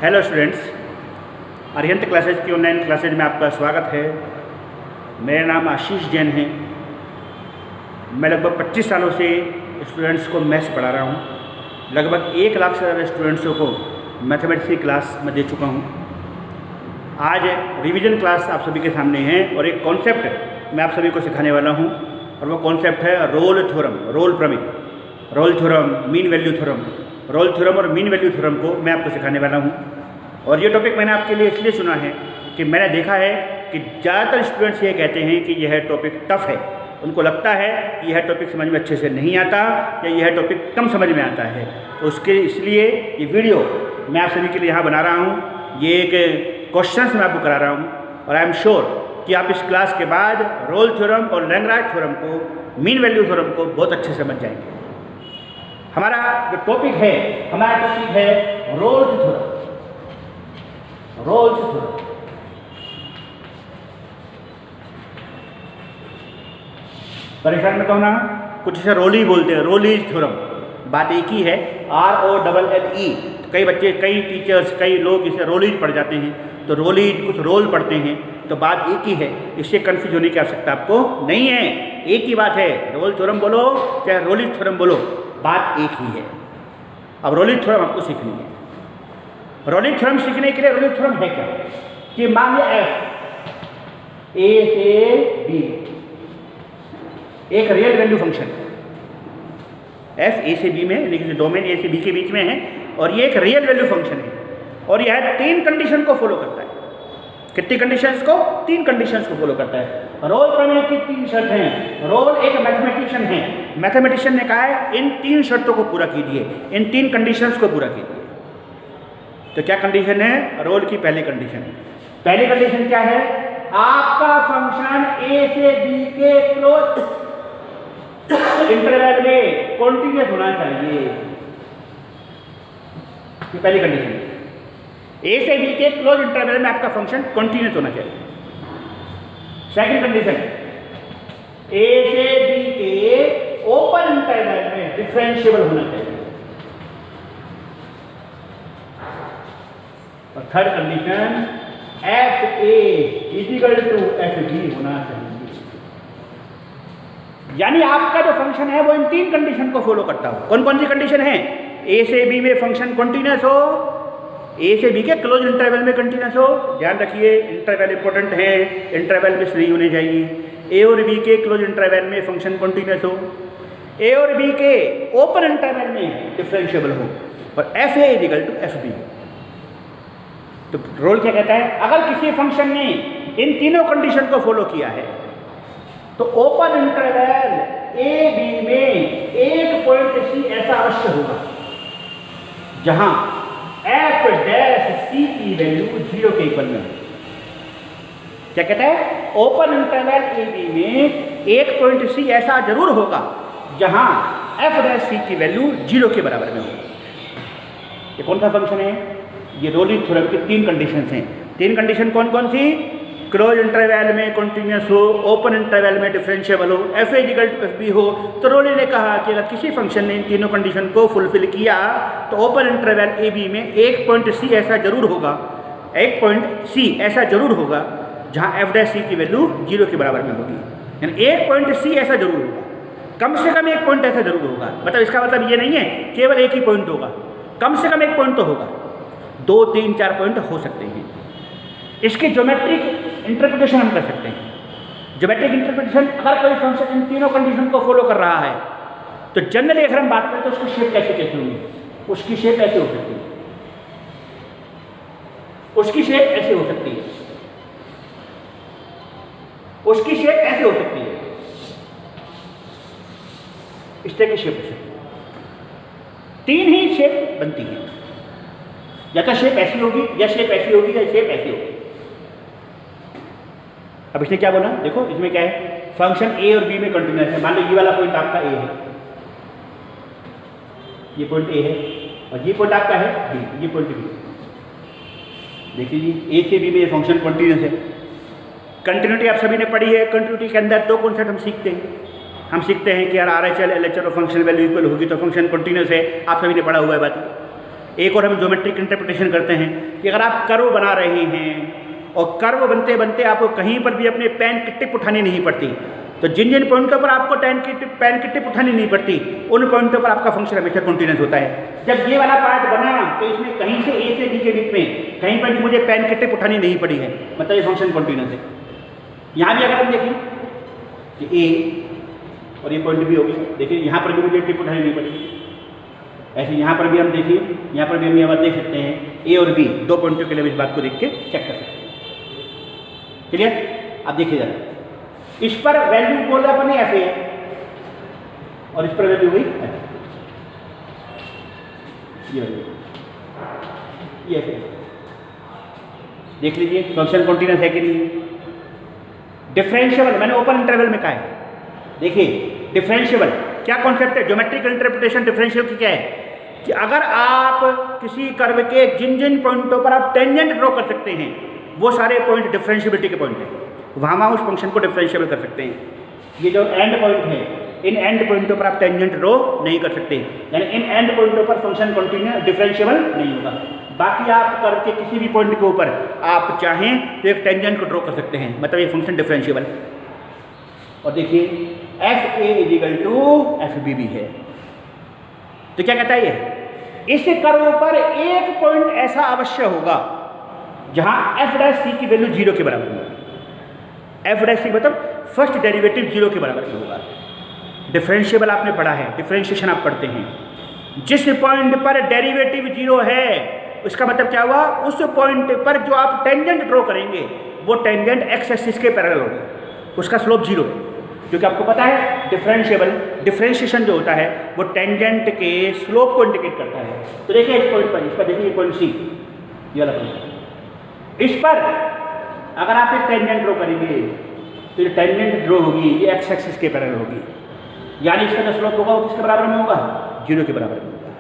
Hello students, Arihant classes की online classes में आपका स्वागत है। मेरा नाम आशीष जैन है। मैं लगभग 25 सालों से स्टूडेंट्स को मैथ्स पढ़ा रहा हूँ। लगभग 1 लाख से ज़्यादा स्टूडेंट्सों को मैथमेटिक्स की क्लास मैं दे चुका हूँ। आज रिवीजन क्लास आप सभी के सामने है और एक कॉन्सेप्ट मैं आप सभी को सिखाने वाला हूँ और वो कॉन्सेप्ट है रोल थ्योरम, रोल प्रमेय, Rolle theorem, mean value theorem. Rolle theorem और मीन वैल्यू थ्योरम को मैं आपको सिखाने वाला हूँ। और ये टॉपिक मैंने आपके लिए इसलिए चुना है कि मैंने देखा है कि ज़्यादातर स्टूडेंट्स ये कहते हैं कि यह टॉपिक टफ है। उनको लगता है कि यह टॉपिक समझ में अच्छे से नहीं आता या यह टॉपिक कम समझ में आता है। तो उसके इसलिए ये वीडियो मैं आप सभी के लिए यहाँ बना रहा हूँ। ये एक क्वेश्चंस मैं आपको करा रहा हूँ और आई एम श्योर कि आप इस क्लास के बाद रोल थ्योरम और लैग्रांज थ्योरम को, मीन वैल्यू थ्योरम को बहुत अच्छे से समझ जाएंगे। हमारा जो टॉपिक है, रोल्स थ्योरम। रोल्स थ्योरम परेशान मत होना, कुछ इसे रोल ही बोलते हैं, रोलीज थ्योरम। बात एक ही है, ROLLE। कई बच्चे, कई टीचर्स, कई लोग इसे रोलीज पढ़ जाते हैं, तो रोलीज कुछ रोल पढ़ते हैं। तो बात एक ही है, इससे कंफ्यूज होने की आवश्यकता आपको नहीं है। एक ही बात है, रोल थ्योरम बोलो चाहे रोलीज थ्योरम बोलो, बात एक ही है। अब रोलीज थ्योरम आपको सीखनी है। रोलिंग थ्योरम सीखने के लिए रोलिंग थ्योरम है क्या कि मान लिया f a से b एक रियल वैल्यू फंक्शन है। f a से b में, लेकिन डोमेन a से b के बीच में है और ये एक रियल वैल्यू फंक्शन है और यह 3 कंडीशन को फॉलो करता है। कितनी कंडीशंस को? 3 कंडीशंस को फॉलो करता है। रोल प्रमेय की 3 शर्त हैं। रोल एक मैथमेटिशियन है, मैथमेटिशियन ने कहा है इन 3 शर्तों को पूरा कीजिए, इन 3 कंडीशंस को पूरा कीजिए। तो क्या कंडीशन है? रोल की पहली कंडीशन क्या है? आपका फंक्शन a से b के क्लोज इंटरवल में कॉन्टिन्यूअस होना चाहिए। ये पहली कंडीशन है। a से b के क्लोज इंटरवल में आपका फंक्शन कॉन्टिन्यूअस होना चाहिए। सेकंड कंडीशन, a से b के ओपन इंटरवल में डिफरेंशिएबल होना चाहिए। और third condition, fa equal to fb होना चाहिए। यानी आपका जो फंक्शन है वो इन 3 कंडीशन को फॉलो करता हो। कौन कौन सी कंडीशन है? a से b में फंक्शन कंटिन्यूअस हो, a से b के क्लोज इंटरवल में कंटिन्यूअस हो। ध्यान रखिए, इंटरवल इंपॉर्टेंट है, इंटरवल मिस नहीं होने चाहिए। a और b के क्लोज इंटरवल में फंक्शन कंटिन्यूअस हो, a और b के ओपन इंटरवल में डिफरेंशिएबल हो और fa इक्वल टू fb। तो रोल क्या कहता है? अगर किसी फंक्शन ने इन तीनों कंडीशन को फॉलो किया है तो ओपन इंटरवल a b में एक पॉइंट c ऐसा अवश्य होगा जहां f डैश c की वैल्यू 0 के इक्वल में हो। क्या कहता है? ओपन इंटरवल a b में एक पॉइंट c ऐसा जरूर होगा जहां f डैश c की वैल्यू 0 के बराबर में हो। ये कौन सा फंक्शन है? ये रोलिंग थ्योरम की 3 कंडीशंस हैं। 3 कंडीशन कौन कौन सी? क्लोज इंटरवल में कॉन्टिन्यूअस हो, ओपन इंटरवल में डिफरेंशिएबल हो, fa इक्वल टू fb हो। तो रोली ने कहा कि अगर किसी फंक्शन ने इन तीनों कंडीशन को फुलफिल किया तो ओपन इंटरवल a b में एक पॉइंट c ऐसा जरूर होगा, एक पॉइंट c ऐसा जरूर होगा जहां f डैश c की वैल्यू 0 के बराबर में होगी। यानी एक पॉइंट c ऐसा जरूर होगा, कम से कम एक पॉइंट ऐसा जरूर होगा। मतलब इसका मतलब ये नहीं है केवल एक ही पॉइंट होगा, कम से कम एक पॉइंट तो होगा। 2, 3, 4 पॉइंट हो सकते हैं। इसकी ज्योमेट्रिक इंटरप्रिटेशन हम कर सकते हैं। ज्योमेट्रिक इंटरप्रिटेशन, अगर कोई फंक्शन इन तीनों कंडीशन को फॉलो कर रहा है तो जनरली अगर हम बात करें तो उसकी शेप कैसे होगी? उसकी शेप ऐसे हो सकती है, उसकी शेप ऐसे हो सकती है, उसकी शेप ऐसे हो सकती है, इस तरह की शेप हो सकती है। 3 ही शेप बनती है, या तो शेप ऐसी होगी, या शेप ऐसी होगी, या शेप ऐसी होगी। अब इसने क्या बोला? देखो इसमें क्या है, फंक्शन a और b में कंटिन्यूअस है। मान लो ये वाला पॉइंट आपका a है, ये पॉइंट a है और ये पॉइंट आपका है b, ये पॉइंट b। देखिए जी, a से b में ये फंक्शन कंटिन्यूअस है। कंटिन्यूटी आप सभी ने पढ़ी है। कंटिन्यूटी के अंदर 2 कॉन्सेप्ट हम सीखते हैं। हम सीखते हैं कि यार RHL LHL और फंक्शन वैल्यू इक्वल होगी तो फंक्शन कंटिन्यूअस है। आप सभी ने पढ़ा हुआ है बात। एक और हम ज्योमेट्रिक इंटरप्रिटेशन करते हैं कि अगर आप कर्व बना रहे हैं और कर्व बनते बनते आपको कहीं पर भी अपने पेन की टिप उठानी नहीं पड़ती, तो जिन जिन पॉइंटों पर आपको पेन की टिप उठानी नहीं पड़ती उन पॉइंटों पर आपका फंक्शन हमेशा कंटिन्यूस होता है। जब ये वाला पार्ट बना तो इसमें कहीं से ए से बी के बीच में कहीं पर भी मुझे पेन की टिप उठानी नहीं पड़ी है, मतलब ये फंक्शन कंटिन्यूस है। यहाँ भी अगर हम देखें कि ए और ये पॉइंट भी होगी, देखिए यहाँ पर भी मुझे टिप उठानी नहीं पड़ी। ऐसे यहाँ पर भी हम देखिए, यहाँ पर भी हम ये बात देख सकते हैं, ए और बी दो पॉइंटों के लिए इस बात को देख के चेक कर सकते हैं। क्लियर? अब देखिए जरा, इस पर वैल्यू बोला अपने एफ ए और इस पर वैल्यू हुई एफ, ये एफ ए। देख लीजिए फंक्शन कंटीन्यूअस है कि नहीं। डिफरेंशिएबल मैंने ओपन इंटरवल में कहा है। देखिए डिफरेंशिएबल क्या कॉन्सेप्ट है, ज्योमेट्रिकल इंटरप्रिटेशन डिफरेंशियल की क्या है कि अगर आप किसी कर्व के जिन जिन पॉइंटों पर आप टेंजेंट ड्रॉ कर सकते हैं वो सारे पॉइंट डिफरेंशिएबिलिटी के पॉइंट हैं, वहाँ उस फंक्शन को डिफरेंशिएबल कर सकते हैं। ये जो एंड पॉइंट है, इन एंड पॉइंटों पर आप टेंजेंट ड्रॉ नहीं कर सकते, यानी इन एंड पॉइंटों पर फंक्शन कंटिन्यू डिफरेंशिएबल नहीं होगा। बाकी आप कर्व के किसी भी पॉइंट के ऊपर आप चाहें तो एक टेंजेंट को ड्रॉ कर सकते हैं, मतलब ये फंक्शन डिफरेंशिएबल। और देखिए F A equal to F B भी है, तो क्या कहता है ये, इस कर्व पर एक पॉइंट ऐसा अवश्य होगा जहां एफ डैश सी की वैल्यू 0 के बराबर होगी। एफ डैश सी मतलब फर्स्ट डेरिवेटिव 0 के बराबर होगा। डिफरेंशिएबल आपने पढ़ा है, डिफरेंशिएशन आप पढ़ते हैं, जिस पॉइंट पर डेरिवेटिव 0 है उसका मतलब क्या हुआ, उस पॉइंट पर जो आप टेंजेंट ड्रॉ करेंगे वो टेंजेंट एक्स एक्सिस के पैरेलल होगा, उसका स्लोप 0 है। क्योंकि आपको पता है डिफरेंशिएशन जो होता है वो टेंजेंट के स्लोप को इंडिकेट करता है। तो देखिए इस पर देखिए पॉइंट सी, ये वाला पॉइंट, इस पर अगर आप एक टेंजेंट ड्रॉ करेंगे तो ये टेंजेंट ड्रॉ होगी, ये एक्स एक्सिस के पैरेलल होगी, यानी इसका जो स्लोप होगा वो किसके बराबर में होगा, 0 के बराबर में होगा।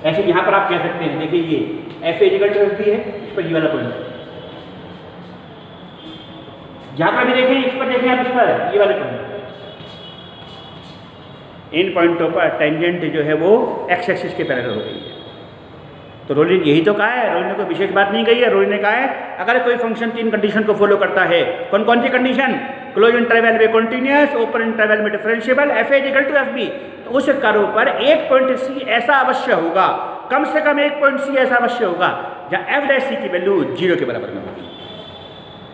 ऐसे यहाँ पर आप कह सकते हैं, देखिए ये F A equal to F B है, इस पर ये वाला पॉइंट है, यहाँ पर भी देखें, इस पर देखें आप, इस पर ये वाले पॉइंट, इन पॉइंटों पर टेंजेंट जो है वो एक्स एक्सिस के पैरेलल हो गई है। तो रोलिन यही तो कहा है, रोलिन ने कोई विशेष बात नहीं कही है। रोलिन ने कहा है अगर कोई फंक्शन 3 कंडीशन को फॉलो करता है, कौन कौन सी कंडीशन, क्लोज इंटरवल में कंटीन्यूअस, ओपन इंटरवल में differentiable, F A equal to F B, तो उस कर्व पर एक पॉइंट सी ऐसा अवश्य होगा, कम से कम एक पॉइंट सी ऐसा अवश्य होगा जहाँ एफ डैश सी की वैल्यू 0 के बराबर में होगी।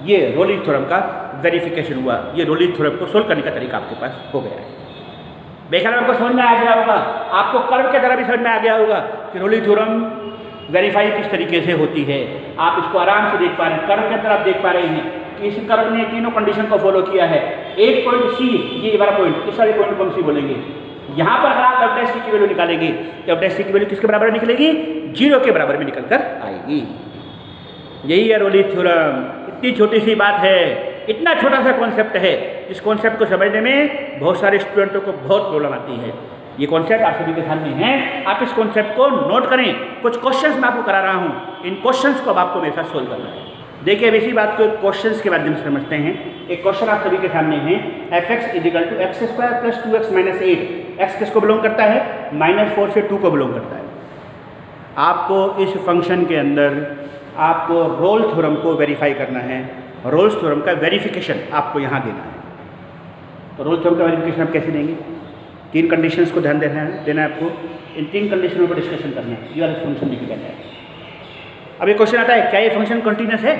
ये रोलिन थ्योरम का वेरिफिकेशन हुआ, ये रोलिन थ्योरम को सोल्व करने का तरीका आपके पास हो गया है। बेख्याल आपको समझ में आ गया होगा, आपको कर्व के तरह भी समझ में आ गया होगा कि रोलिन थ्योरम वेरीफाई किस तरीके से होती है। आप इसको आराम से देख पा रहे हैं, कर्व के अंदर आप देख पा रहे हैं कि इस कर्व ने तीनों कंडीशन को फॉलो किया है। एक पॉइंट सी, ये वाला पॉइंट, इस वाले पॉइंट को हम सी बोलेंगे। यहाँ पर अगर आप एफ डैश सी की वैल्यू निकालेंगे तो एफ डैश सी की वैल्यू किसके बराबर निकलेगी, 0 के बराबर में निकल कर आएगी। यही है रोलिन थ्योरम। इतनी छोटी सी बात है, इतना छोटा सा कॉन्सेप्ट है, इस कॉन्सेप्ट को समझने में बहुत सारे स्टूडेंटों को बहुत प्रॉब्लम आती है। ये कॉन्सेप्ट आप सभी के सामने है, आप इस कॉन्सेप्ट को नोट करें। कुछ क्वेश्चंस मैं आपको करा रहा हूँ, इन क्वेश्चंस को अब आपको मेरे साथ सोल्व करना है। देखिए अब इसी बात को क्वेश्चंस के माध्यम से समझते हैं। एक क्वेश्चन आप सभी के सामने है, F X equal to X square plus 2x minus 8। X किसको बिलोंग करता है, -4 से 2 को बिलोंग करता है। आपको इस फंक्शन के अंदर आपको रोल थ्योरम को वेरीफाई करना है। रोल्स थ्योरम का वेरिफिकेशन आपको यहाँ देना है। तो रोल्स थ्योरम का वेरिफिकेशन आप कैसे देंगे, 3 कंडीशंस को ध्यान देना है आपको। इन 3 कंडीशनों पर डिस्कशन करना है, ये वाला फंक्शन लिख करना है। अब ये क्वेश्चन आता है क्या ये फंक्शन कंटिन्यूअस है,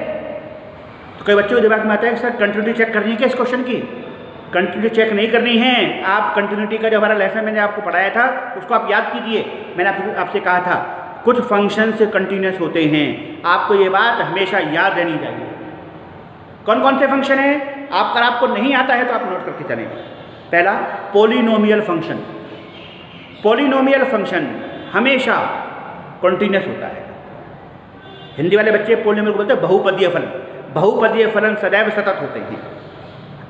तो कई बच्चों के दिमाग में आता है कि सर कंटिन्यूटी चेक करनी है क्या इस क्वेश्चन की। कंटिन्यूटी चेक नहीं करनी है, आप कंटिन्यूटी का जो हमारा लेसन मैंने आपको पढ़ाया था उसको आप याद कीजिए। मैंने आपसे कहा था कुछ फंक्शन से कंटिन्यूअस होते हैं, आपको ये बात हमेशा याद रहनी चाहिए। कौन कौन से फंक्शन हैं, अगर आपको नहीं आता है तो आप नोट करके चलें। पहला पॉलिनोमियल फंक्शन। पॉलिनोमियल फंक्शन हमेशा कंटिन्यूअस होता है। हिंदी वाले बच्चे पॉलिनोमियल को बोलते हैं बहुपदीय फलन। बहुपदीय फलन सदैव सतत होते हैं।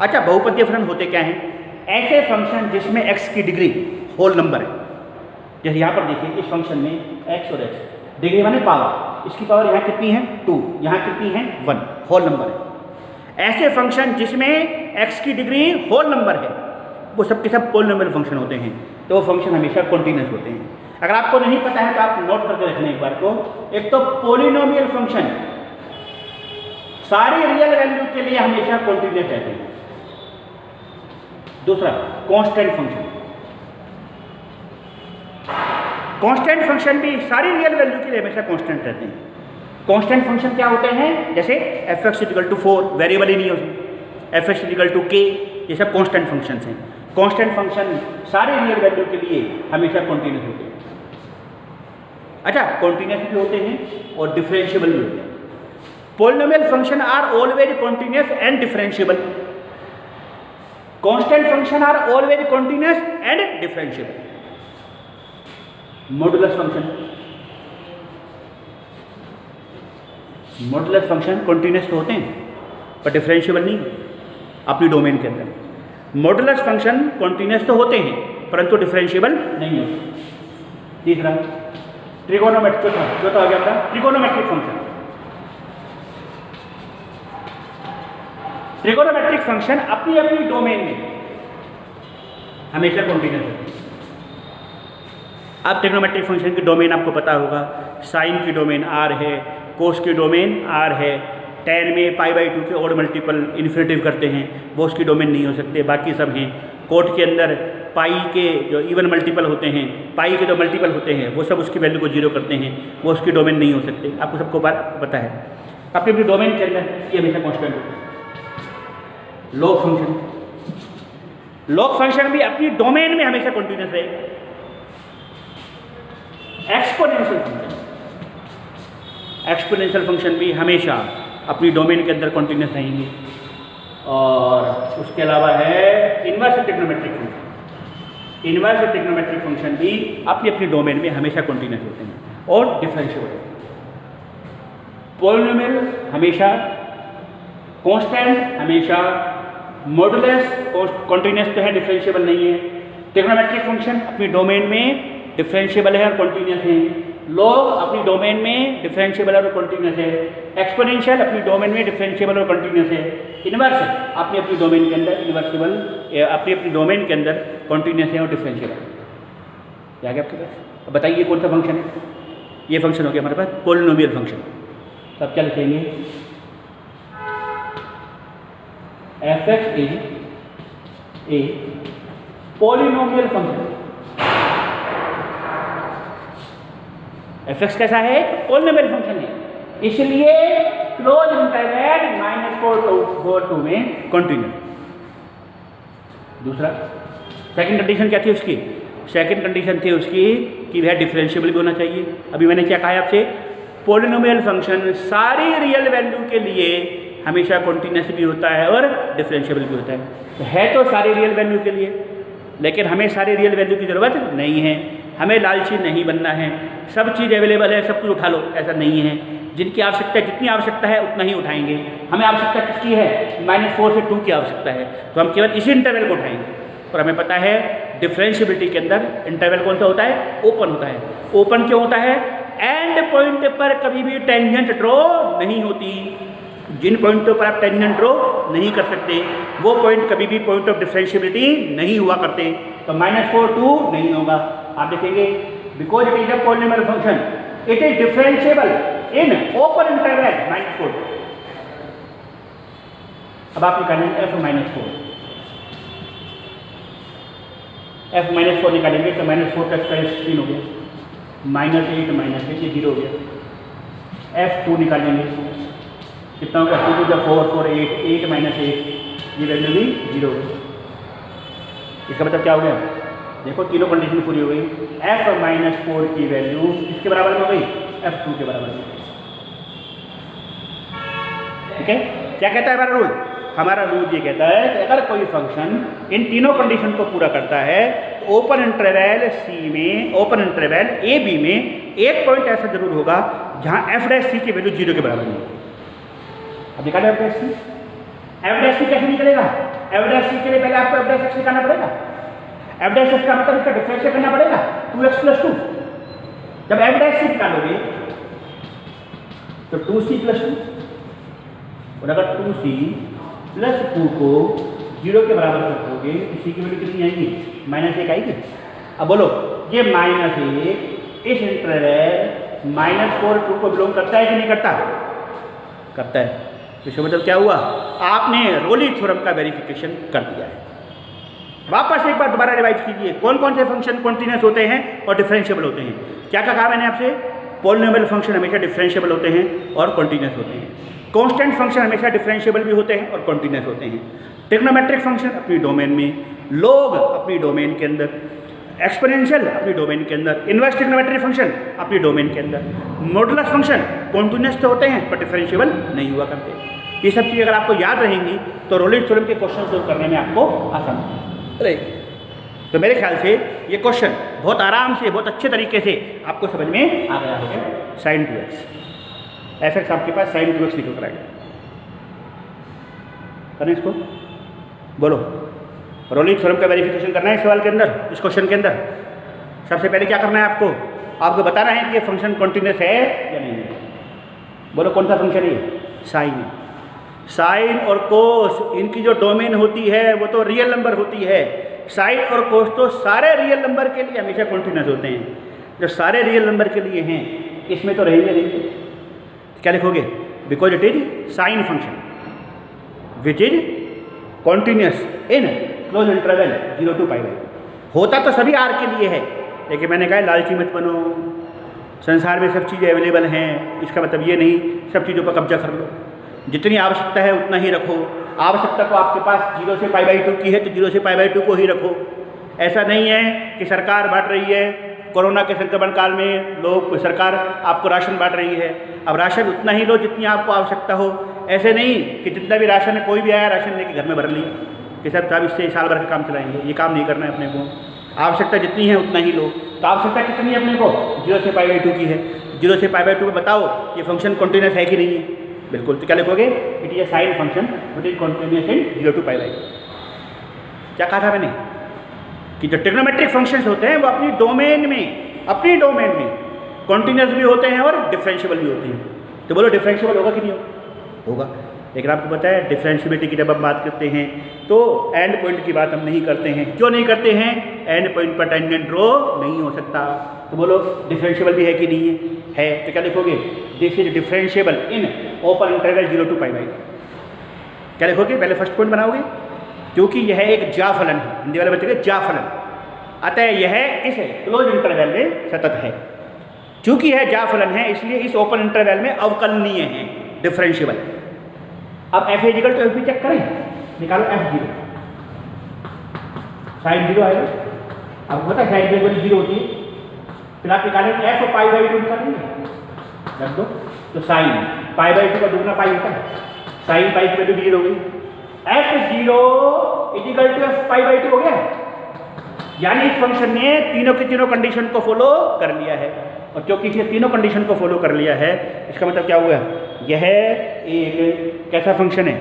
अच्छा, बहुपदीय फलन होते क्या हैं, ऐसे फंक्शन जिसमें x की डिग्री होल नंबर है। जैसे यहाँ पर देखिए इस फंक्शन में x और x, डिग्री माने पावर, इसकी पावर यहाँ कितनी है 2, यहाँ कितनी है 1, होल नंबर है। ऐसे फंक्शन जिसमें x की डिग्री होल नंबर है वो सब के सब पॉलिनोमियल फंक्शन होते हैं, तो वो फंक्शन हमेशा कंटिन्यूअस होते हैं। अगर आपको नहीं पता है तो आप नोट करके रखना एक बार को। एक तो पोलिनोमियल फंक्शन सारी रियल वैल्यू के लिए हमेशा कॉन्टिन्यूस रहते हैं। दूसरा कांस्टेंट फंक्शन, कांस्टेंट फंक्शन भी सारी रियल वैल्यू के लिए हमेशा कांस्टेंट रहते हैं। कांस्टेंट फंक्शन क्या होते हैं, जैसे f(x)4 वेरिएबल ही नहीं है उसमें, f(x)k, ये सब कांस्टेंट फंक्शंस हैं। कांस्टेंट फंक्शन सारे रियल वैल्यू के लिए हमेशा कॉन्टिन्यूस होते हैं। अच्छा, कॉन्टिन्यूस भी होते हैं और डिफरेंशिएबल भी होते हैं। Polynomial function are always continuous and differentiable, constant function are always continuous and differentiable. Modulus function, modulus function continuous तो होते हैं पर डिफरेंशिएबल नहीं अपनी डोमेन के अंदर। मॉडुलस फंक्शन कॉन्टिन्यूस तो होते हैं परंतु डिफरेंशिएबल नहीं होते। तीसरा ट्रिगोनोमेट्रिक, चौथा हो गया हमारा ट्रिगोनोमेट्रिक फंक्शन। ट्रिगोनोमेट्रिक फंक्शन अपनी अपनी डोमेन में हमेशा कॉन्टिन्यूस होते हैं। अब ट्रिगोनोमेट्रिक फंक्शन की डोमेन आपको पता होगा, साइन की डोमेन आर है, कोस की डोमेन आर है, tan में π/2 के ऑड मल्टीपल इन्फिनेटिव करते हैं वो उसकी डोमेन नहीं हो सकते, बाकी सब हैं। कोट के अंदर पाई के जो इवन मल्टीपल होते हैं, पाई के जो मल्टीपल होते हैं वो सब उसकी वैल्यू को जीरो करते हैं, वो उसकी डोमेन नहीं हो सकते। आपको सबको बात पता है। अपनी अपनी डोमेन के अंदर ये हमेशा कॉन्स्टेंट होता है। लॉग फंक्शन, लॉग फंक्शन भी अपनी डोमेन में हमेशा कॉन्टिन्यूस रहेगा। एक्सपोनेंशियल फंक्शन, एक्सपोनेंशियल फंक्शन भी हमेशा अपनी डोमेन के अंदर कॉन्टिन्यूस रहेंगे। और उसके अलावा है inverse trigonometric function, inverse trigonometric function भी अपनी अपनी डोमेन में हमेशा कॉन्टिन्यूस होते हैं और डिफरेंशिएबल होते हैं। पोलिनोमियल हमेशा, कांस्टेंट हमेशा, मॉडुलस कॉन्टिन्यूस तो है डिफरेंशिएबल नहीं है। ट्रिग्नोमेट्रिक फंक्शन अपनी डोमेन में डिफरेंशिएबल है और कॉन्टिन्यूस है। लॉग अपनी डोमेन में डिफरेंशिएबल और कॉन्टिन्यूस है। एक्सपोनेंशियल अपनी डोमेन में डिफरेंशिएबल और कॉन्टिन्यूस है। इनवर्स अपनी अपनी डोमेन के अंदर इन्वर्सिबल, अपनी अपनी डोमेन के अंदर कॉन्टिन्यूस है और डिफरेंशिएबल। क्या गया आपके पास? अब बताइए कौन सा फंक्शन है? ये फंक्शन हो गया हमारे पास पोलिनोमियल फंक्शन। तो अब क्या लिखेंगे? f(x) is a polynomial function. f(x) कैसा है? पोलिनोमियल फंक्शन है, इसलिए क्लोज इंटरवल -4 to 2 में कंटिन्यूस। दूसरा सेकंड कंडीशन क्या थी उसकी? सेकंड कंडीशन थी उसकी कि वह डिफरेंशिएबल भी होना चाहिए। अभी मैंने क्या कहा आपसे? पोलिनोमियल फंक्शन सारी रियल वैल्यू के लिए हमेशा कॉन्टिन्यूस भी होता है और डिफरेंशिएबल भी होता है। तो है तो सारी रियल वैल्यू के लिए, लेकिन हमें सारी रियल वैल्यू की ज़रूरत नहीं है। हमें लालची नहीं बनना है, सब चीज़ अवेलेबल है, सब कुछ उठा लो, ऐसा नहीं है। जिनकी आवश्यकता है, जितनी आवश्यकता है उतना ही उठाएंगे। हमें आवश्यकता किसकी है? -4 से 2 की आवश्यकता है, तो हम केवल इसी इंटरवल को उठाएंगे। और हमें पता है डिफरेंशिएबिलिटी के अंदर इंटरवल कौन सा होता है? ओपन होता है। ओपन क्यों होता है? एंड पॉइंट पर कभी भी टेंजेंट ड्रॉ नहीं होती। जिन पॉइंटों पर आप टेंजेंट ड्रॉ नहीं कर सकते वो पॉइंट कभी भी पॉइंट ऑफ डिफरेंशिएबिलिटी नहीं हुआ करते। तो -4 2 नहीं होगा। आप देखेंगे because it is a polynomial function, it is differentiable in open interval -4। अब आप निकालेंगे f-4, f-4 निकालेंगे तो -4 का स्क्वायर 16 हो गया, -8 ये 0 हो गया। f2 निकालेंगे कितना होगा? 2 to the 4 4 8 8 - 8 ये वैल्यू भी 0 हो गई। इसका मतलब क्या हो गया? देखो तीनों कंडीशन पूरी हो गई। f-4 की वैल्यू किसके बराबर में हो गई? f2 के बराबर में। ठीक है, क्या कहता है हमारा रूल? हमारा रूल ये कहता है कि अगर कोई फंक्शन इन तीनों कंडीशन को पूरा करता है तो ओपन इंटरवल C में, ओपन इंटरवल AB में एक पॉइंट ऐसा जरूर होगा जहां f' की वैल्यू 0 के बराबर नहीं होगी। अब निकालें f'। f' कैसे निकलेगा? f' के लिए पहले आपको f' निकालना पड़ेगा। f' का मतलब इसका डिफरेंशिएट करना पड़ेगा 2x + 2। जब f' निकालोगे तो 2c + 2, और अगर 2c + 2 को 0 के बराबर कर दोगे तो c की वैल्यू कितनी आएगी? -1 आएगी। अब बोलो ये -1 इस इंटरवल -4 2 को बिलोंग करता है कि नहीं करता? करता है। इसका मतलब क्या हुआ? आपने रोली थ्योरम का वेरिफिकेशन कर दिया है। वापस एक बार दोबारा रिवाइज कीजिए, कौन कौन से फंक्शन कॉन्टिन्यूस होते हैं और डिफरेंशिएबल होते हैं। क्या कहा मैंने आपसे? पॉलिनोमियल फंक्शन हमेशा डिफरेंशिएबल होते हैं और कॉन्टिन्यूस होते हैं। कांस्टेंट फंक्शन हमेशा डिफरेंशिएबल भी होते हैं और कॉन्टिन्यूस होते हैं। ट्रिग्नोमेट्रिक फंक्शन अपनी डोमेन में, लॉग अपनी डोमेन के अंदर, एक्सपोनेंशियल अपनी डोमेन के अंदर, इनवर्स ट्रिग्नोमेट्रिक फंक्शन अपनी डोमेन के अंदर, मॉडुलस फंक्शन कॉन्टिन्यूस तो होते हैं पर डिफरेंशिएबल नहीं हुआ करते। ये सब चीज़ें अगर आपको याद रहेंगी तो रोलिंग थ्योरम के क्वेश्चन सोल्व करने में आपको आसान रहेगी। तो मेरे ख्याल से ये क्वेश्चन बहुत आराम से, बहुत अच्छे तरीके से आपको समझ में आ गया होगा। sin 2x, f(x) आपके पास sin 2x निकल कर आएगा। करें इसको, बोलो। रोलिंग थ्योरम का वेरिफिकेशन करना है इस सवाल के अंदर, इस क्वेश्चन के अंदर। सबसे पहले क्या करना है आपको? आपको बताना है कि ये फंक्शन कॉन्टिन्यूस है या नहीं है। बोलो कौन सा फंक्शन है? साइन है। साइन और कोस इनकी जो डोमेन होती है वो तो रियल नंबर होती है। साइन और कोस तो सारे रियल नंबर के लिए हमेशा कॉन्टिन्यूस होते हैं। जो सारे रियल नंबर के लिए हैं इसमें तो रहेंगे नहीं। क्या लिखोगे? Because it is sine function which is continuous in close interval 0 to π/2। होता तो सभी आर के लिए है, लेकिन मैंने कहा लालची मत बनो। संसार में सब चीज़ें अवेलेबल हैं, इसका मतलब ये नहीं सब चीज़ों पर कब्जा कर लो। जितनी आवश्यकता है उतना ही रखो। आवश्यकता तो आपके पास 0 से π/2 की है तो 0 से π/2 को ही रखो। ऐसा नहीं है कि सरकार बांट रही है, कोरोना के संक्रमण काल में लोग, सरकार आपको राशन बांट रही है, अब राशन उतना ही लो जितनी आपको आवश्यकता हो। ऐसे नहीं कि जितना भी राशन है, कोई भी आया राशन लेके घर में भर लिया कि साहब इससे साल भर का काम चलाएंगे। ये काम नहीं करना है अपने को। आवश्यकता जितनी है उतना ही लो। तो आवश्यकता कितनी है अपने को? 0 से π/2 की है। 0 से π/2 में बताओ ये फंक्शन कॉन्टिन्यूस है कि नहीं है? बिल्कुल। तो क्या लिखोगे? It is a sine function which is continuous in 0 to π/2। क्या कहा था मैंने? कि जो ट्रिग्नोमेट्रिक फंक्शंस होते हैं वो अपनी डोमेन में कॉन्टिन्यूस भी होते हैं और डिफरेंशिएबल भी होते हैं। तो बोलो डिफरेंशिएबल होगा कि नहीं होगा? लेकिन आपको पता है डिफरेंशिएबिलिटी की जब हम बात करते हैं तो एंड पॉइंट की बात हम नहीं करते हैं। क्यों नहीं करते हैं? एंड पॉइंट पर टेंजेंट ड्रॉ नहीं हो सकता। तो बोलो डिफरेंशिएबल भी है कि नहीं है? तो क्या लिखोगे? This is differentiable in open interval 0 to π/2। क्या लिखोगे? पहले फर्स्ट पॉइंट बनाओगे, क्योंकि यह एक ज्या फलन है। हिंदी वाले बच्चे ज्या फलन, अतः यह इस क्लोज इंटरवल में सतत है। चूंकि यह ज्या फलन है इसलिए इस ओपन इंटरवल में अवकलनीय है, डिफरेंशिएबल है। अब f इक्वल टू f भी चेक करें, निकालो f0, साइन 0 आएगा। अब पता है साइन 0 होती है, फिर आप निकालेंगे f और π/2 निकालेंगे, रख दो। तो साइन π/2 का दुगना पाई होता है, साइन पाई की वैल्यू 0 हो गई। f0 इक्वल टू f π/2 हो गया। यानी इस फंक्शन ने तीनों की तीनों कंडीशन को फॉलो कर लिया है, और क्योंकि इसने तीनों कंडीशन को फॉलो कर लिया है इसका मतलब क्या हुआ? यह एक कैसा फंक्शन है?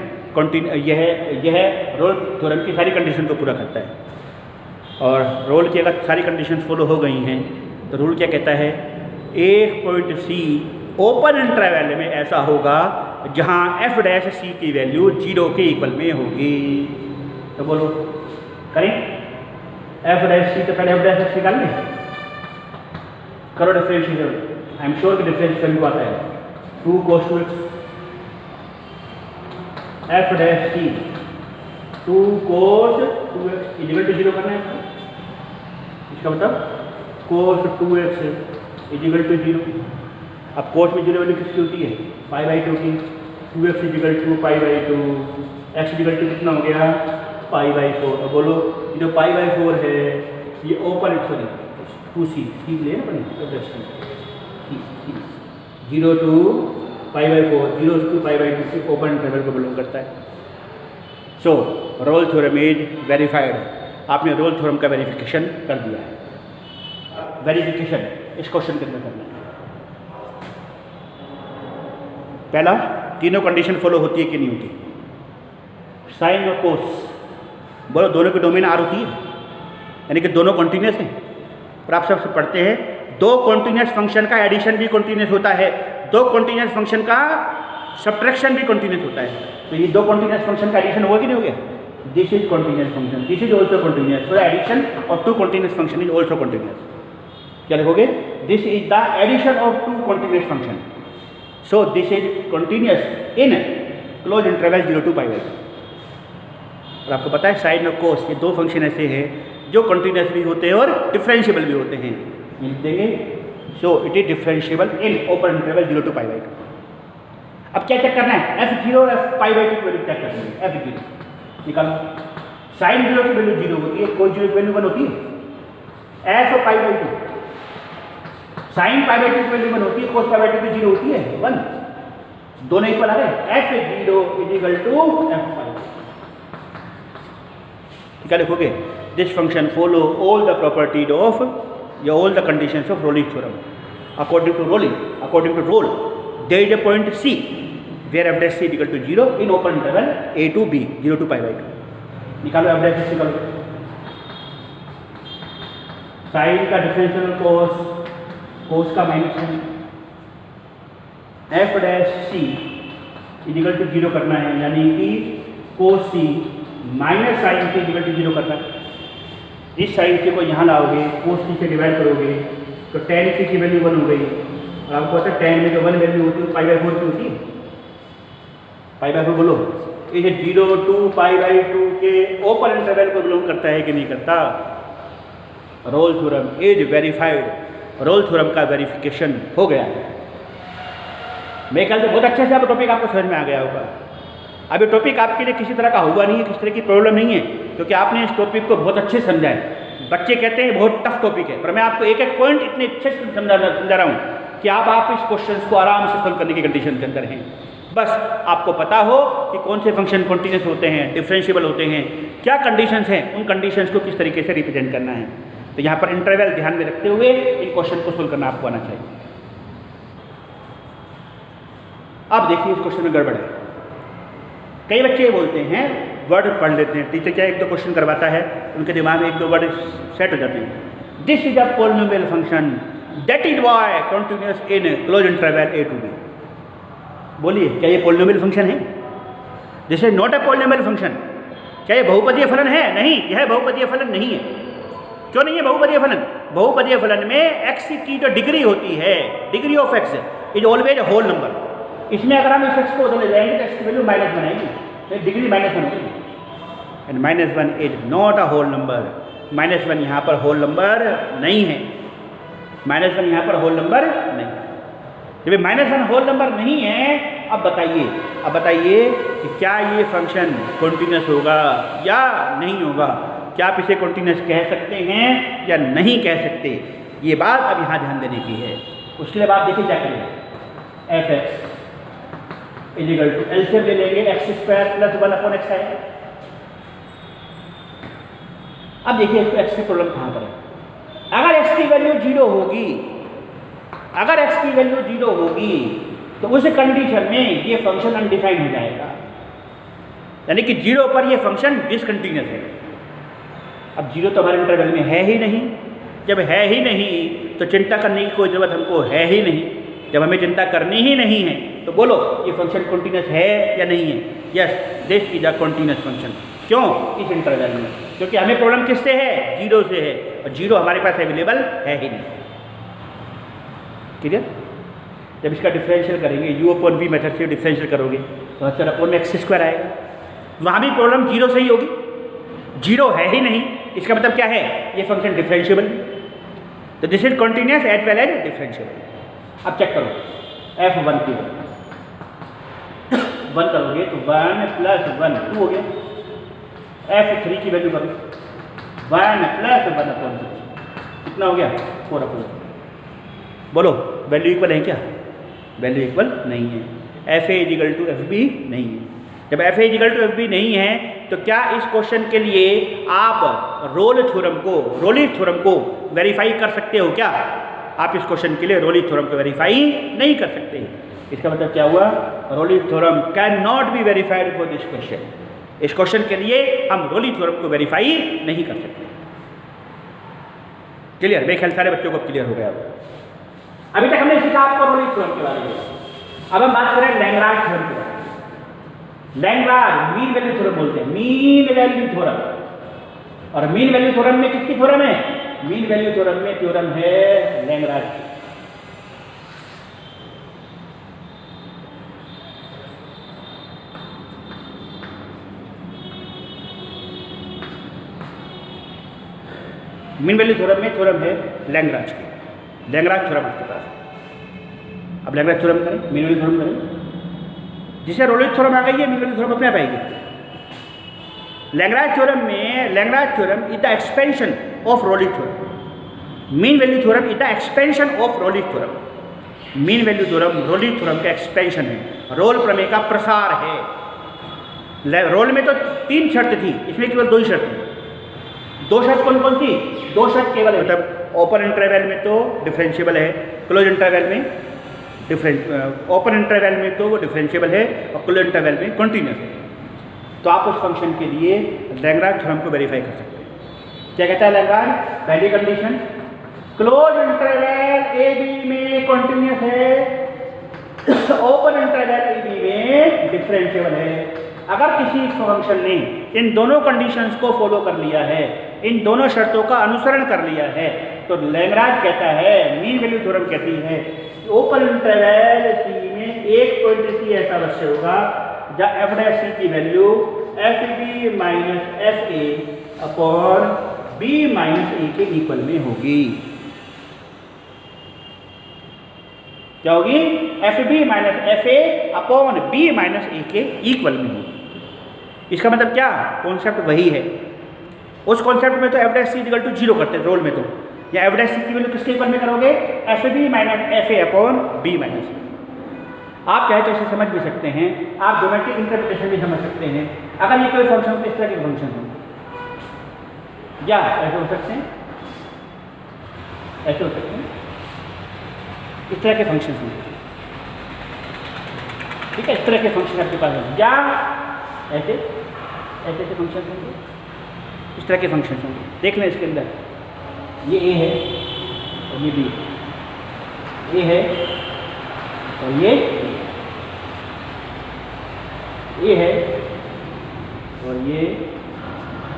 यह रोल थ्योरम की सारी कंडीशन को पूरा करता है। और रोल की अगर सारी कंडीशन फॉलो हो गई हैं तो रूल क्या कहता है? एक पॉइंट C ओपन इंटरवल में ऐसा होगा जहां f' C की वैल्यू 0 के इक्वल में होगी। तो बोलो करें f' तो पहले f' निकाल लें, करो डिफरेंशिएशन। आई एम श्योर कि डिफरेंशिएशन भी आता है। 2 cos 2x f' 2 cos 2x equal to 0 करना है। इसका मतलब cos 2x इक्वल टू 0। अब cos में 0 वैल्यू किसकी होती है? π/2 की। 2x equal to π/2, x equal to कितना हो गया? π/4। अब बोलो जो π/4 है ये ओपन, सॉरी 2c ले ना अपने 0 to π/4, 0 to π/2 से ओपन इंटरवल को बिलोंग करता है। So Rolle theorem is verified. आपने रोल थ्योरम का वेरिफिकेशन कर दिया है। वेरिफिकेशन इस क्वेश्चन के अंदर करना है। पहला, तीनों कंडीशन फॉलो होती है कि नहीं होती? साइन और कोस, बोलो दोनों की डोमेन आर होती है, यानी कि दोनों कॉन्टिन्यूस हैं। और आप सबसे पढ़ते हैं दो कॉन्टिन्यूस फंक्शन का एडिशन भी कॉन्टिन्यूस होता है, दो कॉन्टिन्यूस फंक्शन का सब्ट्रैक्शन भी कॉन्टिन्यूस होता है। तो ये दो कॉन्टिन्यूस फंक्शन का एडिशन होगा कि नहीं हो गया? This is continuous function, this is also continuous. So addition of two continuous function is also continuous. क्या लिखोगे? This is the addition of two continuous function, so this is continuous in close interval 0 to π/2। और आपको पता है sign और कोस ये दो function ऐसे हैं जो कॉन्टिन्यूस भी होते हैं और डिफरेंशिएबल भी होते हैं, लिख देंगे। So it is differentiable in open interval 0 to π/2। अब क्या चेक करना है, f0 और f π/2 की वैल्यू चेक करनी है। f0 निकालो, साइन 0 की वैल्यू 0 होती है, कोस 0 की वैल्यू 1 होती है। f और π/2, साइन π/2 की वैल्यू 1 होती है, कोस π/2 की 0 होती है 1, दोनों इक्वल आ रहे। f0 = f5। क्या लिखोगे, this function follow all the properties of या ऑल द कंडीशंस ऑफ रोलिंग theorem. According to Rolle there is a point C where f' = 0 in open interval a to b 0 to π/2। निकालो f' निकालो, sign का differential कोस का -1, f' = 0 करना है, यानी कि कोस C माइनस साइन C = 0 करना है। इस साइन C को यहाँ लाओगे, कोस C से डिवाइड करोगे तो tan C की वैल्यू 1 हो गई। और आपको पता है tan में जो 1 वैल्यू होती है π/4 की होती है। π/4 बोलो, ये 0 to π/2 के ओपन इंटरवल को बिलोंग करता है कि नहीं करता। Rolle theorem is verified, Rolle theorem का वेरिफिकेशन हो गया है। मेरे ख्याल से बहुत अच्छे से अब टॉपिक आपको समझ में आ गया होगा। अब ये टॉपिक आपके लिए किसी तरह का हुआ नहीं है, किसी तरह की प्रॉब्लम नहीं है, क्योंकि आपने इस टॉपिक को बहुत अच्छे समझा है। बच्चे कहते हैं बहुत टफ टॉपिक है, पर मैं आपको एक एक पॉइंट इतने अच्छे से समझा रहा हूँ कि आप इस क्वेश्चन को आराम से सॉल्व करने की कंडीशन के अंदर हैं। बस आपको पता हो कि कौन से फंक्शन कॉन्टिन्यूस होते हैं, डिफरेंशिएबल होते हैं, क्या कंडीशंस हैं, उन कंडीशंस को किस तरीके से रिप्रेजेंट करना है। तो यहाँ पर इंटरवल ध्यान में रखते हुए इन क्वेश्चन को सोल्व करना आपको आना चाहिए। अब देखिए इस क्वेश्चन में गड़बड़ है। कई बच्चे ये बोलते हैं, वर्ड पढ़ लेते हैं, टीचर क्या 1-2 क्वेश्चन करवाता है, उनके दिमाग में 1-2 वर्ड सेट हो जाते हैं। This is a polynomial function that is why continuous in close interval a to b। बोलिए, क्या ये पॉलिनोमियल फंक्शन है? This is not a polynomial function. क्या ये बहुपदीय फलन है? नहीं, यह बहुपदीय फलन नहीं है। क्यों नहीं है बहुपदीय फलन? बहुपदीय फलन में x की जो डिग्री होती है, degree of x is always a whole number. इसमें अगर हम इस x को उधर ले जाएंगे तो x की वैल्यू -1 आएगी, तो डिग्री -1 होगी। And -1 is not a whole number. -1 यहाँ पर होल नंबर नहीं है। -1 यहाँ पर होल नंबर नहीं। जब -1 होल नंबर नहीं है, अब बताइए कि क्या ये फंक्शन कॉन्टिन्यूस होगा या नहीं होगा? क्या आप इसे कॉन्टिन्यूस कह सकते हैं या नहीं कह सकते? ये बात अब यहाँ ध्यान देने की है। उसके लिए आप देखिए क्या करेंगे, f(x) = एलसीएम ले लेंगे, x² + 1/x आएगा। अब देखिए इसको x की प्रॉब्लम कहाँ पर है। अगर x की वैल्यू 0 होगी, अगर x की वैल्यू 0 होगी तो उस कंडीशन में ये फंक्शन अनडिफाइंड हो जाएगा, यानी कि 0 पर ये फंक्शन डिसकंटिन्यूअस है। अब 0 तो हमारे इंटरवल में है ही नहीं। जब है ही नहीं तो चिंता करने की कोई ज़रूरत हमको है ही नहीं। जब हमें चिंता करनी ही नहीं है तो बोलो ये फंक्शन कॉन्टिन्यूअस है या नहीं है? Yes, this is a continuous function. क्यों? इस इंटरवल में, क्योंकि हमें प्रॉब्लम किससे है? 0 से है, और 0 हमारे पास अवेलेबल है ही नहीं। क्लियर? जब इसका डिफरेंशियल करेंगे, u/v मेथड से डिफरेंशियल करोगे तो x² आएगा। वहाँ भी प्रॉब्लम 0 से ही होगी। 0 है ही नहीं, इसका मतलब क्या है? ये फंक्शन डिफरेंशिएबल। तो this is continuous as well as differentiable. अब चेक करो, f1 की 1 करोगे तो 1 + 1 2 हो गया। f3 की वैल्यू करो, 1 + 1/2 कितना हो गया? 4/2। बोलो वैल्यू इक्वल है क्या? वैल्यू इक्वल नहीं है। fa = fb नहीं है। जब fa = fb नहीं है तो क्या इस क्वेश्चन के लिए आप रोलिंग थ्योरम को वेरीफाई कर सकते हो क्या? आप इस क्वेश्चन के लिए रोलिंग थ्योरम को वेरीफाई नहीं कर सकते। इसका मतलब क्या हुआ? Rolling theorem can not be verified for this question. इस क्वेश्चन के लिए हम रोलिंग थ्योरम को वेरीफाई नहीं कर सकते। क्लियर? मेरे ख्याल सारे बच्चों को क्लियर हो गया। अभी तक हमने सीखा आपको रोलिंग थ्योरम के बारे में। अब हम बात करें लैग्रांज थ्योरम के बारे में। लैग्रांज मीन वैल्यू थ्योरम बोलते हैं, मीन वैल्यू थ्योरम। और मीन वैल्यू थ्योरम में किसकी थ्योरम है? मीन वैल्यू थ्योरम में थ्योरम है लैग्रांज। मीन वैल्यू थ्योरम में थ्योरम है लैग्रांज की, लैग्रांज थ्योरम आपके पास है। अब लैग्रांज थ्योरम करें, मीन वैल्यू थ्योरम करें, जिसे रोलिच थ्योरम आ गई है, मीन वैल्यू थ्योरम अपने आप आएगी। लैग्रांज थ्योरम में Lagrange theorem is the expansion of Rolle's theorem, mean value theorem is the expansion of Rolle's theorem. Mean value theorem Rolle's theorem का expansion है, रोल प्रमेय का प्रसार है। रोल में तो 3 शर्त थी, इसमें केवल 2 ही शर्त है। 2 शर्त कौन कौन थी? 2 शर्त केवल, मतलब ओपन इंटरवल में तो डिफरेंशिएबल है, क्लोज इंटरवल में ओपन इंटरवल में तो वो डिफरेंशिएबल है और क्लोज इंटरवल में कॉन्टिन्यूस है। तो आप उस फंक्शन के लिए लैग्रांज थ्योरम को वेरीफाई कर सकते हैं। क्या कहता है लैग्रांज? पहली condition, close interval A B में कॉन्टिन्यूस है, ओपन इंटरवल ए बी में डिफरेंशिएबल है। अगर किसी फंक्शन ने इन दोनों कंडीशंस को फॉलो कर लिया है, इन दोनों शर्तों का अनुसरण कर लिया है, तो लैग्रांज कहता है, मीन वैल्यू थ्योरम कहती है, ओपन इंटरवल सी में एक पॉइंट सी ऐसा अवश्य होगा जहाँ एफ डैश सी की value F B minus F A upon B minus A के इक्वल में होगी। क्या होगी? F B minus F A upon B minus A के इक्वल में होगी। इसका मतलब क्या? कॉन्सेप्ट वही है। उस कॉन्सेप्ट में तो F dash C equal to 0 करते हैं रोल में, तो या एफ डैश सी की वैल्यू किसके इक्वल में करोगे? F B minus F A upon B minus A. आप चाहे तो इसे समझ भी सकते हैं, आप ज्योमेट्रिक इंटरप्रिटेशन भी समझ सकते हैं। अगर ये कोई फंक्शन हो, इस तरह के फंक्शन हो, या ऐसे हो सकते हैं, ऐसे हो सकते हैं, इस तरह के फंक्शन होंगे, ठीक है, इस तरह के फंक्शन आपके पास होंगे, या ऐसे ऐसे ऐसे फंक्शन होंगे, इस तरह के फंक्शन होंगे। देख लें इसके अंदर, ये ए है और ये बी, ए है और ये ए है और ये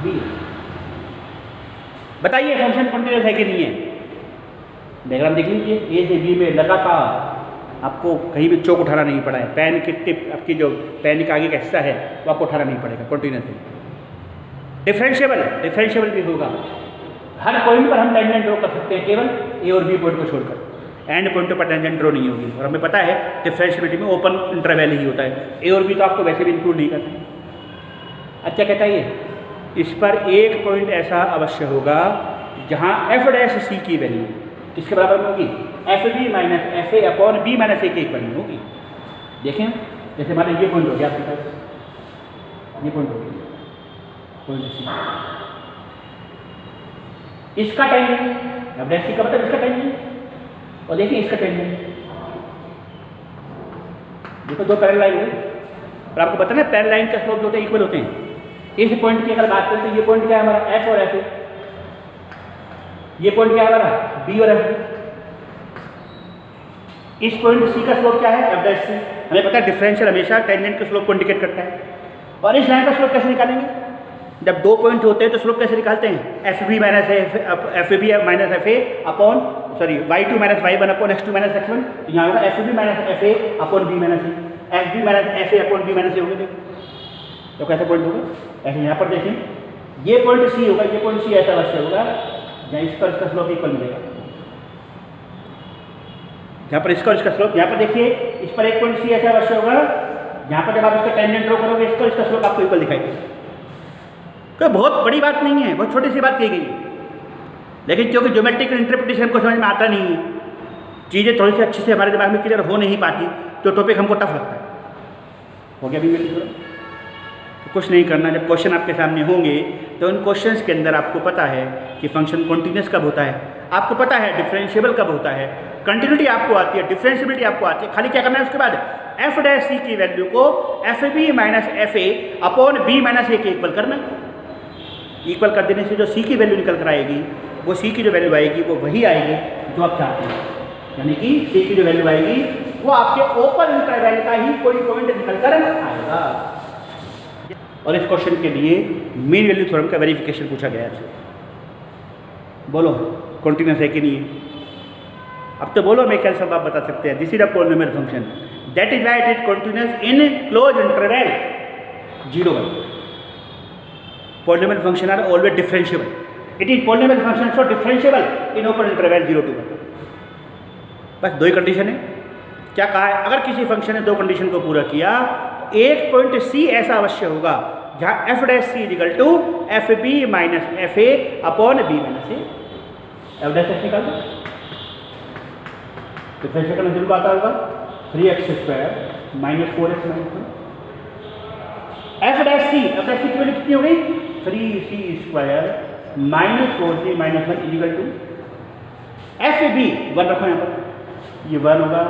बी है। बताइए फंक्शन कॉन्टिन्यूस है कि नहीं है? डायग्राम देख लीजिए, ए से बी में लगातार आपको कहीं भी चौक उठाना नहीं पड़ा है, पेन की टिप, आपकी जो पेन का आगे का हिस्सा है वो आपको उठाना नहीं पड़ेगा, कॉन्टिन्यूस है। डिफरेंशिएबल भी होगा, हर पॉइंट पर हम टेंजेंट ड्रॉ कर सकते हैं, केवल ए और बी पॉइंट को छोड़कर, एंड पॉइंट पर टेंजेंट ड्रॉ नहीं होगी। और हमें पता है डिफरेंशिएबिलिटी में ओपन इंटरवल ही होता है, ए और बी तो आपको वैसे भी इंक्लूड नहीं करते। अच्छा कहता है ये, इस पर एक पॉइंट ऐसा अवश्य होगा जहाँ एफ डैश सी की वैल्यू किसके बराबर में होगी? F B minus F A upon B minus A के इक्वल में होगी। देखें, जैसे मान ये पॉइंट हो गया आपके पास, ये पॉइंट हो गया पॉइंट सी, इसका टेंजेंट एफ डैश सी का मतलब इसका टेंजेंट, और देखिए इसका टेंजेंट, देखो 2 पैरेलल लाइन हुई। और आपको पता है पैरेलल लाइन का स्लोप जो होते हैं इक्वल होते हैं। इस पॉइंट की अगर बात करें तो ये पॉइंट क्या है हमारा? एफ और एफ ए। ये पॉइंट क्या है हमारा? बी और एफ। इस पॉइंट सी का स्लोप क्या है? एफ डैश सी। हमें पता है डिफरेंशियल हमेशा टेंजेंट के स्लोप को इंडिकेट करता है। और इस लाइन का स्लोप कैसे निकालेंगे? जब 2 पॉइंट होते हैं तो स्लोप कैसे निकालते हैं? F B minus F B minus F A upon sorry y2 minus y1 upon x2 minus x1। तो यहाँ होगा F B minus F A upon B minus A, F B minus F A upon B minus A होगा। देखो तो कैसा point होगा? ऐसे यहाँ पर देखें, ये पॉइंट सी होगा, ये पॉइंट सी ऐसा अवश्य होगा जहाँ इस पर इसका स्लोप इक्वल मिलेगा। जहाँ पर इसका इसका स्लोप, यहाँ पर देखिए इस पर एक पॉइंट सी ऐसा अवश्य होगा जहाँ पर जब आप इसका टेंजेंट ड्रॉ करोगे इसका इसका स्लोप आपको इक्वल दिखाई देगा। कोई बहुत बड़ी बात नहीं है, बहुत छोटी सी बात कही गई है, लेकिन क्योंकि ज्योमेट्रिक इंटरप्रिटेशन को समझ में आता नहीं है, चीज़ें थोड़ी सी अच्छे से हमारे दिमाग में क्लियर हो नहीं पाती, तो टॉपिक हमको टफ लगता है। हो गया अभी मेरे थोड़ा तो कुछ नहीं करना, जब क्वेश्चन आपके सामने होंगे तो उन क्वेश्चंस के अंदर आपको पता है कि फंक्शन कॉन्टिन्यूस कब होता है, आपको पता है डिफरेंशिएबल कब होता है, कंटिन्यूटी आपको आती है, डिफरेंशिएबिलिटी आपको आती है। खाली क्या करना है उसके बाद? एफ डैश सी की वैल्यू को F B minus F A upon B minus A के इक्वल करना। इक्वल कर देने से जो सी की वैल्यू निकल कर आएगी, वो सी की जो वैल्यू आएगी वो वही आएगी जो आप चाहते हैं, यानी कि सी की जो वैल्यू आएगी वो आपके ओपन इंटरवल का ही कोई पॉइंट निकल कर आएगा। और इस क्वेश्चन के लिए मीन वैल्यू थ्योरम का वेरिफिकेशन पूछा गया है। बोलो कॉन्टिन्यूस है कि नहीं है? अब तो बोलो, मैं क्या सब आप बता सकते हैं। This is a polynomial function, that is why it is continuous in close interval 0 1। Polynomial function are always differentiable it is polynomial function so differentiable in open interval 0 to 1। बस दो ही कंडीशन है। क्या कहा है? अगर किसी फंक्शन ने दो कंडीशन को पूरा किया तो एक पॉइंट सी ऐसा अवश्य होगा जहाँ F dash C equal to F B minus F A upon B minus A. F dash S निकाल दो, डिफरेंशियल करना जिनको आता होगा 3x² minus 4x minus 1। F dash C की वैल्यू कितनी हो गई? 3c² minus 4c minus 1 equal to F B 1 रखो यहाँ पर, ये 1 होगा,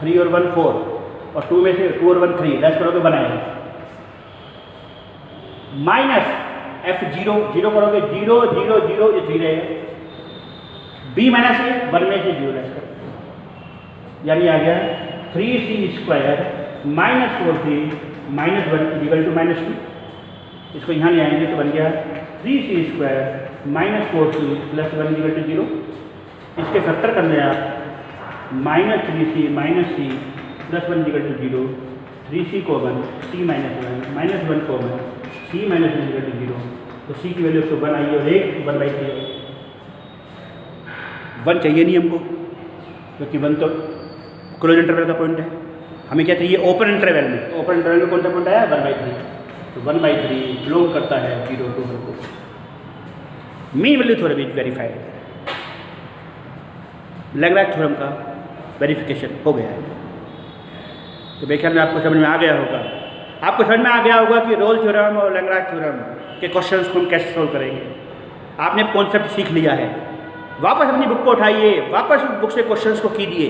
3 और 1 4 और 2 में से 2 और 1 3, लेस करोगे 1 आएगा, माइनस एफ 0 0 करोगे 0 0 0 ये 3 रहेगा, बी माइनस ए 1 में से 0 लेस करो, यानी आ गया 3c² minus 4c minus 1 equal to minus 2। इसको यहाँ ले आएंगे तो बन गया 3c² minus 4c plus 1 equal to 0। इसके फैक्टर कर लें आप, minus 3c minus c plus 1 equal to 0, 3c common c minus 1 minus 1 common c minus 1 equal to 0। तो c की वैल्यू तो 1 आई और 1 1/3। 1 चाहिए नहीं हमको क्योंकि 1 तो क्लोज इंटरवल का पॉइंट है। हमें क्या चाहिए? ओपन इंटरवल में। ओपन इंटरवल में कौन सा पॉइंट आया? 1/3। तो 1/3 बिलोंग करता है 0 to 1 को। Mean value theorem is verified. Lagrange theorem का वेरिफिकेशन हो गया है। तो मेरे ख्याल में आपको समझ में आ गया होगा। आपको समझ में आ गया होगा कि रोल थ्योरम और लैग्रांज थ्योरम के क्वेश्चंस को हम कैसे सोल्व करेंगे। आपने कॉन्सेप्ट सीख लिया है। वापस अपनी बुक को उठाइए, वापस उस बुक से क्वेश्चंस को कीजिए,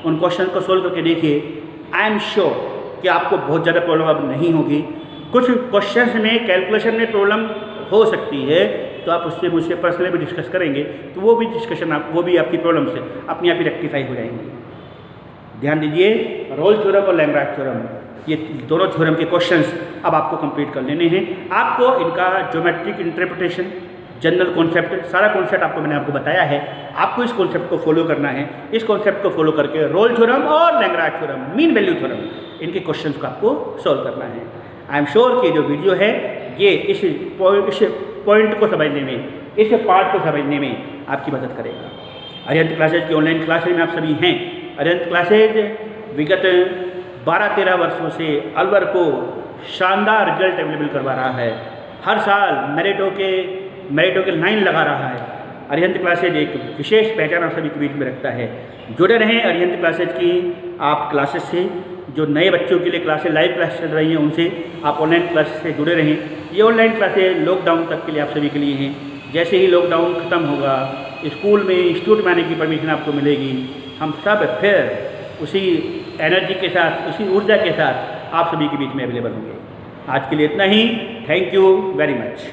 उन क्वेश्चन को सोल्व करके देखिए। आई एम श्योर कि आपको बहुत ज़्यादा प्रॉब्लम अब नहीं होगी। कुछ क्वेश्चंस में कैलकुलेशन में प्रॉब्लम हो सकती है तो आप उससे मुझसे पर्सनली भी डिस्कस करेंगे तो वो भी डिस्कशन वो भी आपकी प्रॉब्लम से अपने आप ही रेक्टिफाई हो जाएंगे। ध्यान दीजिए, रोल थ्योरम और लैग्रांज थ्योरम ये दोनों थ्योरम के क्वेश्चंस अब आपको कंप्लीट कर लेने हैं। आपको इनका ज्योमेट्रिक इंटरप्रिटेशन, जनरल कॉन्सेप्ट, सारा कॉन्सेप्ट मैंने आपको बताया है। आपको इस कॉन्सेप्ट को फॉलो करना है। इस कॉन्सेप्ट को फॉलो करके रोल थ्योरम और Lagrange theorem, mean value theorem, इनके क्वेश्चंस को आपको सॉल्व करना है। आई एम श्योर कि जो वीडियो है ये इस पॉइंट को समझने में, इस पार्ट को समझने में आपकी मदद करेगा। अरिहंत क्लासेज की ऑनलाइन क्लासेज में आप सभी हैं। अरिहंत क्लासेज विगत 12-13 वर्षों से अलवर को शानदार रिजल्ट अवेलेबल करवा रहा है। हर साल मेरिटों के लाइन लगा रहा है। अरिहंत क्लासेज एक विशेष पहचान आप सभी के बीच में रखता है। जुड़े रहें अरिहंत क्लासेज की आप क्लासेस से। जो नए बच्चों के लिए क्लासेस, लाइव क्लास चल रही हैं, उनसे आप ऑनलाइन क्लासेस से जुड़े रहें। ये ऑनलाइन क्लासेज लॉकडाउन तक के लिए आप सभी के लिए हैं। जैसे ही लॉकडाउन ख़त्म होगा, स्कूल में इंस्टीट्यूट में आने की परमिशन आपको मिलेगी। हम सब फिर उसी एनर्जी के साथ, उसी ऊर्जा के साथ आप सभी के बीच में अवेलेबल होंगे। आज के लिए इतना ही। Thank you very much.